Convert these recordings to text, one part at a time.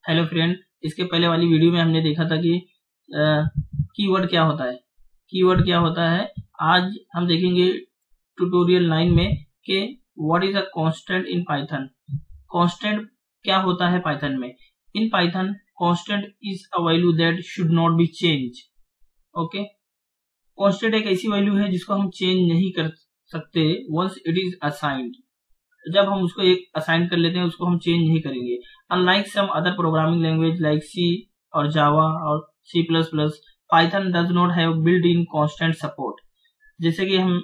Hello friend, इसके पहले वाली वीडियो में हमने देखा था कि कीवर्ड क्या होता है। कीवर्ड क्या होता है आज हम देखेंगे ट्यूटोरियल 9 में कि what is a constant in Python. Constant क्या होता है पाइथन में। In Python constant is a value that should not be change. Okay, constant एक ऐसी वैल्यू है जिसको हम चेंज नहीं कर सकते वंस इट इज असाइंड। जब हम उसको एक असाइन कर लेते हैं उसको हम चेंज नहीं करेंगे। Unlike some other programming language like C और जावा और C++, Python does not have built in constant support. जैसे कि हम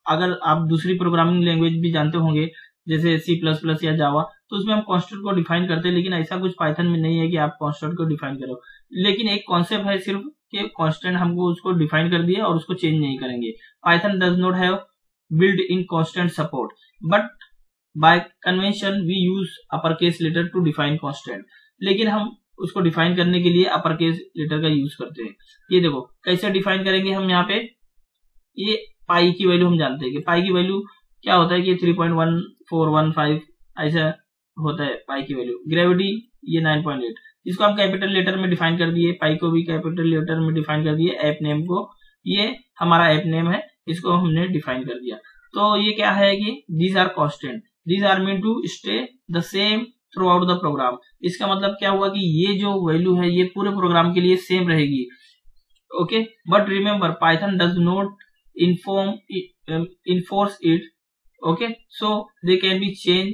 अगर आप दूसरी प्रोग्रामिंग लैंग्वेज भी जानते होंगे जैसे C++ या जावा, तो उसमें हम कांस्टेंट को डिफाइन करते हैं, लेकिन ऐसा कुछ पाइथन में नहीं है कि आप कांस्टेंट को डिफाइन करो। लेकिन एक कॉन्सेप्ट है सिर्फ कि कांस्टेंट हमको उसको डिफाइन कर दिया और उसको चेंज नहीं करेंगे। Python does not have built in constant support but by convention we use upper case letter to define constant. लेकिन हम उसको डिफाइन करने के लिए अपर केस लेटर का यूज करते हैं। ये देखो कैसे डिफाइन करेंगे हम। यहाँ पे ये पाई की वैल्यू हम जानते हैं कि पाई की वैल्यू क्या होता है कि 3.1415 ऐसा होता है पाई की वैल्यू। ग्रेविटी ये 9.8, इसको हम कैपिटल लेटर में डिफाइन कर दिए। पाई को भी कैपिटल लेटर में डिफाइन कर दिए। ऐप नेम को, ये हमारा ऐप नेम है, इसको हमने डिफाइन कर दिया। तो ये क्या है कि these are constant, these are mean to stay the same throughout the program. इसका मतलब क्या हुआ कि ये जो वैल्यू है ये पूरे प्रोग्राम के लिए सेम रहेगी। Okay, but remember Python does not enforce it. Okay, so they can be change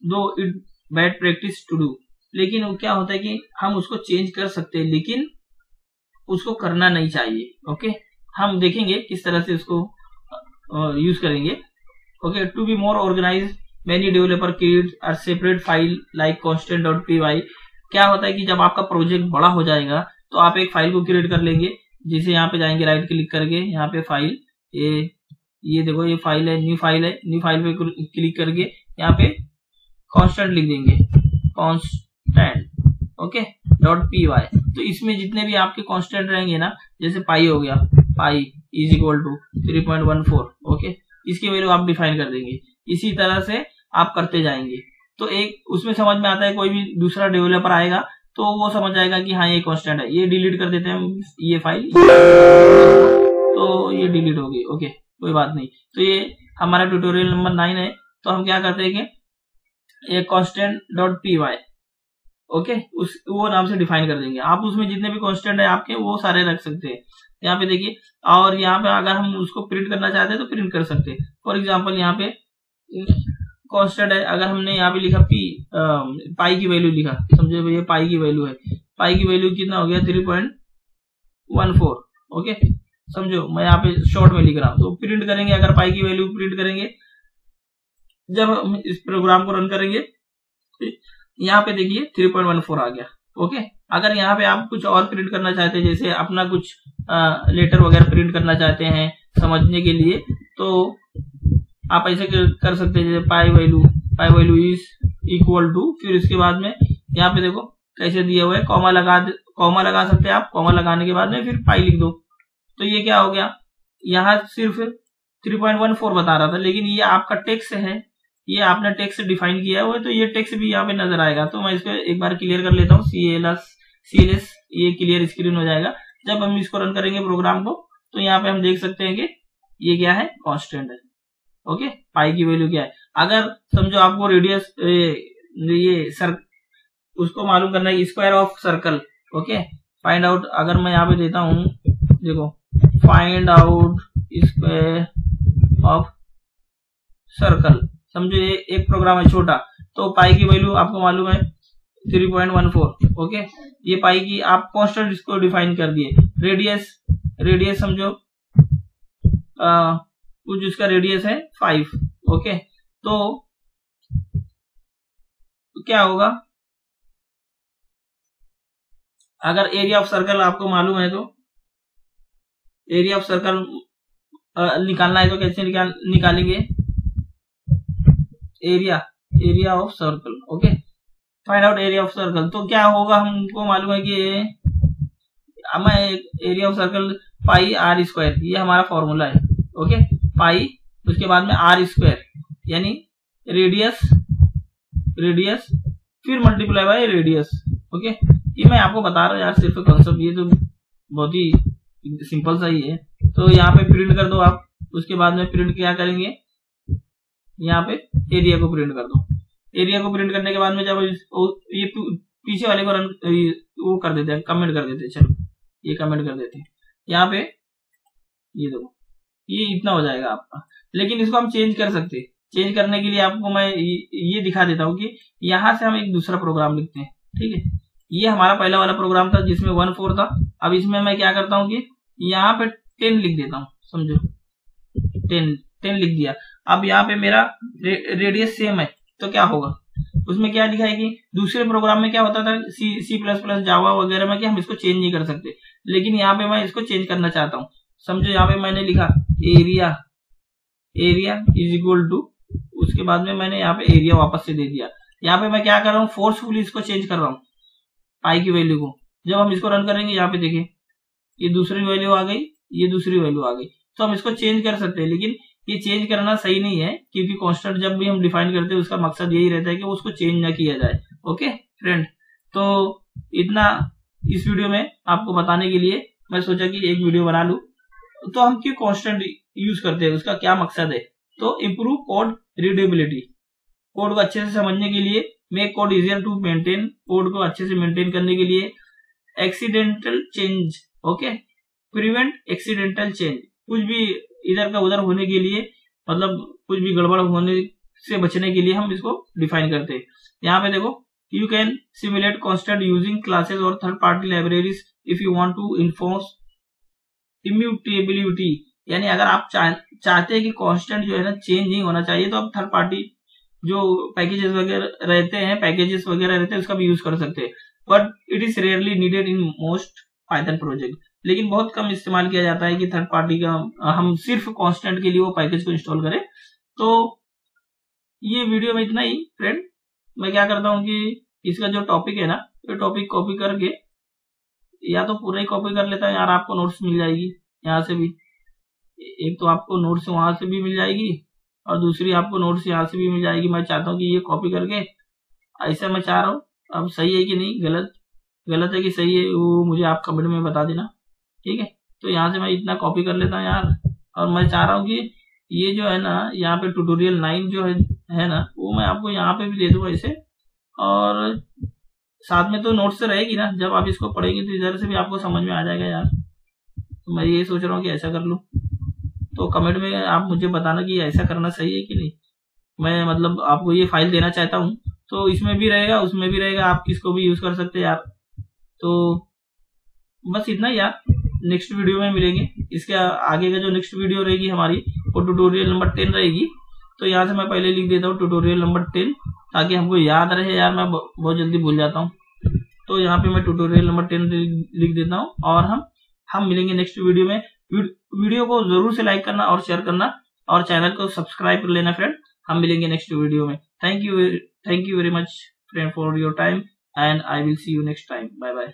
though it bad practice to do. लेकिन क्या होता है कि हम उसको चेंज कर सकते हैं लेकिन उसको करना नहीं चाहिए। ओके, हम देखेंगे किस तरह से उसको यूज करेंगे। Okay, to be more organize many developer create a separate file like constant.py। क्या होता है कि जब आपका प्रोजेक्ट बड़ा हो जाएगा तो आप एक फाइल को क्रिएट कर लेंगे, जिसे यहाँ पे जाएंगे राइट क्लिक करके, यहाँ पे फाइल, ये देखो ये फाइल है, न्यू फाइल है। न्यू फाइल पे क्लिक करके यहाँ पे कांस्टेंट लिख देंगे, कांस्टेंट। Okay, .py। तो इसमें जितने भी आपके कांस्टेंट रहेंगे ना, जैसे पाई हो गया, pi is equal to 3.14। Okay, इसकी वैल्यू आप डिफाइन कर देंगे। इसी तरह से आप करते जाएंगे तो एक उसमें समझ में आता है। कोई भी दूसरा डेवलपर आएगा तो वो समझ जाएगा कि हाँ ये कांस्टेंट है। ये डिलीट कर देते हैं ये फाइल, तो ये डिलीट हो गई। ओके, कोई बात नहीं। तो ये हमारा ट्यूटोरियल नंबर 9 है। तो हम क्या करते हैं कि ये constant.py, ओके, वो नाम से डिफाइन कर देंगे। आप उसमें जितने भी कांस्टेंट है आपके वो सारे रख सकते हैं। यहाँ पे देखिए, और यहाँ पे अगर हम उसको प्रिंट करना चाहते हैं तो प्रिंट कर सकते हैं। फॉर एग्जाम्पल यहाँ पे कांस्टेंट है, अगर हमने यहाँ पे लिखा पाई की वैल्यू लिखा, समझो भैया पाई की वैल्यू है। पाई की वैल्यू कितना हो गया 3.14। ओके, समझो मैं यहाँ पे शॉर्ट में लिख रहा हूँ। तो प्रिंट करेंगे, अगर पाई की वैल्यू प्रिंट करेंगे, जब हम इस प्रोग्राम को रन करेंगे यहाँ पे देखिए 3.14 आ गया। ओके, अगर यहाँ पे आप कुछ और प्रिंट करना चाहते हैं, जैसे अपना कुछ लेटर वगैरह प्रिंट करना चाहते हैं समझने के लिए, तो आप ऐसे कर सकते हैं। जैसे pi value is equal to, फिर इसके बाद में यहाँ पे देखो कैसे दिया हुआ है, कॉमा लगा सकते हैं आप। कॉमा लगाने के बाद में फिर पाई लिख दो। तो ये क्या हो गया, यहाँ सिर्फ 3.14 बता रहा था, लेकिन ये आपका टेक्स्ट है, ये आपने टेक्स्ट डिफाइन किया है वो, तो ये टेक्स्ट भी यहाँ पे नजर आएगा। तो मैं इसको एक बार क्लियर कर लेता हूँ, CLS, ये क्लियर स्क्रीन हो जाएगा। जब हम इसको रन करेंगे प्रोग्राम को, तो यहाँ पे हम देख सकते हैं कि ये क्या है, कांस्टेंट है। ओके, पाई की वैल्यू क्या है। अगर समझो आपको रेडियस ये उसको मालूम करना है, square of circle. Okay, find out, अगर मैं यहाँ पे देता हूँ, देखो find out square of circle. समझो ये एक प्रोग्राम है छोटा, तो पाई की वैल्यू आपको मालूम है 3.14। ओके, ये पाई की आप कांस्टेंट इसको डिफाइन कर दिए। रेडियस समझो कुछ उसका रेडियस है 5। ओके, तो क्या होगा, अगर एरिया ऑफ सर्कल आपको मालूम है, तो एरिया ऑफ सर्कल निकालना है तो कैसे निकालेंगे, area of circle. Okay, find out area of circle. तो क्या होगा, हमको मालूम है कि area of circle pi R square, ये हमारा फॉर्मूला है। ओके, पाई उसके बाद में आर स्क्वायर, यानी रेडियस फिर मल्टीप्लाई बाय रेडियस। ओके, ये मैं आपको बता रहा हूँ यार सिर्फ कॉन्सेप्ट, ये तो बहुत ही सिंपल सा ही है। तो यहाँ पे प्रिंट कर दो आप, उसके बाद में प्रिंट क्या करेंगे, यहाँ पे एरिया को प्रिंट कर दो। एरिया को प्रिंट करने के बाद में जब ये पीछे वाले को रन वो कर देते हैं, कमेंट कर देते हैं, चलो ये कमेंट कर देते हैं। यहाँ पे ये देखो ये इतना हो जाएगा आपका, लेकिन इसको हम चेंज कर सकते हैं। चेंज करने के लिए आपको मैं ये दिखा देता हूँ कि यहाँ से हम एक दूसरा प्रोग्राम लिखते हैं, ठीक है। ये हमारा पहला वाला प्रोग्राम था जिसमें 1/4 था। अब इसमें मैं क्या करता हूँ कि यहाँ पे 10 लिख देता हूँ, समझो 10 लिख दिया। अब यहाँ पे मेरा रेडियस सेम है, तो क्या होगा उसमें क्या लिखा है कि दूसरे प्रोग्राम में क्या होता था C++ जावा वगैरह में कि हम इसको चेंज नहीं कर सकते, लेकिन यहाँ पे मैं इसको चेंज करना चाहता हूँ। समझो यहाँ पे मैंने लिखा एरिया इज इक्वल टू, उसके बाद में मैंने यहाँ पे एरिया वापस से दे दिया। यहाँ पे मैं क्या कर रहा हूँ, फोर्सफुली इसको चेंज कर रहा हूँ पाई की वैल्यू को। जब हम इसको रन करेंगे यहाँ पे देखिए ये दूसरी वैल्यू आ गई, ये दूसरी वैल्यू आ गई। तो हम इसको चेंज कर सकते हैं, लेकिन ये चेंज करना सही नहीं है, क्योंकि कांस्टेंट जब भी हम डिफाइन करते हैं उसका मकसद यही रहता है कि उसको चेंज ना किया जाए। ओके फ्रेंड, तो इतना इस वीडियो में आपको बताने के लिए मैं सोचा कि एक वीडियो बना लूं। तो हम क्यों कांस्टेंट यूज करते हैं, उसका क्या मकसद है, तो इम्प्रूव कोड रीडेबिलिटी, कोड को अच्छे से समझने के लिए, make code easier to maintain, code को अच्छे से मेंटेन करने के लिए, accidental change, okay, prevent accidental change, कुछ भी इधर का उधर होने के लिए, मतलब कुछ भी गड़बड़ होने से बचने के लिए हम इसको डिफाइन करते हैं। यहाँ पे देखो, you can simulate constant using classes और third party libraries if you want to enforce immutability, यानी अगर आप चाहते हैं कि कांस्टेंट जो है ना चेंज नहीं होना चाहिए, तो आप थर्ड पार्टी जो पैकेजेस वगैरह रहते हैं उसका भी यूज कर सकते हैं। But it is rarely needed in most Python project, लेकिन बहुत कम इस्तेमाल किया जाता है कि थर्ड पार्टी का हम सिर्फ कांस्टेंट के लिए वो पैकेज को इंस्टॉल करें। तो ये वीडियो में इतना ही फ्रेंड। मैं क्या करता हूँ कि इसका जो टॉपिक है ना, ये टॉपिक कॉपी करके, या तो पूरा ही कॉपी कर लेता हूँ यार, आपको नोट्स मिल जाएगी यहाँ से भी, एक तो आपको नोट्स वहां से भी मिल जाएगी और दूसरी आपको नोट्स यहाँ से भी मिल जाएगी। मैं चाहता हूँ कि ये कॉपी करके, ऐसा मैं चाह रहा हूँ, अब सही है कि नहीं, गलत है कि सही है, वो मुझे आप कमेंट में बता देना, ठीक है। तो यहाँ से मैं इतना कॉपी कर लेता हूँ यार, और मैं चाह रहा हूँ कि ये जो है ना, यहाँ पे ट्यूटोरियल 9 जो है ना, वो मैं आपको यहाँ पे भी दे दूंगा इसे, और साथ में तो नोट्स से रहेगी ना, जब आप इसको पढ़ेंगे तो इधर से भी आपको समझ में आ जाएगा यार। तो मैं ये सोच रहा हूँ कि ऐसा कर लूँ, तो कमेंट में आप मुझे बताना कि ऐसा करना सही है कि नहीं। मैं मतलब आपको ये फाइल देना चाहता हूँ, तो इसमें भी रहेगा उसमें भी रहेगा, आप किसको भी यूज कर सकते हैं यार। तो बस इतना ही यार, नेक्स्ट वीडियो में मिलेंगे। इसके आगे का जो नेक्स्ट वीडियो रहेगी हमारी, वो ट्यूटोरियल नंबर 10 रहेगी। तो यहाँ से मैं पहले लिख देता हूँ ट्यूटोरियल नंबर 10, ताकि हमको याद रहे यार, मैं बहुत जल्दी भूल जाता हूँ। तो यहाँ पे मैं ट्यूटोरियल नंबर 10 लिख देता हूँ, और हम मिलेंगे नेक्स्ट वीडियो में। वीडियो को जरूर से लाइक करना और शेयर करना, और चैनल को सब्सक्राइब कर लेना फ्रेंड। हम मिलेंगे नेक्स्ट वीडियो में। Thank you very much friend for your time, and I will see you next time. Bye bye.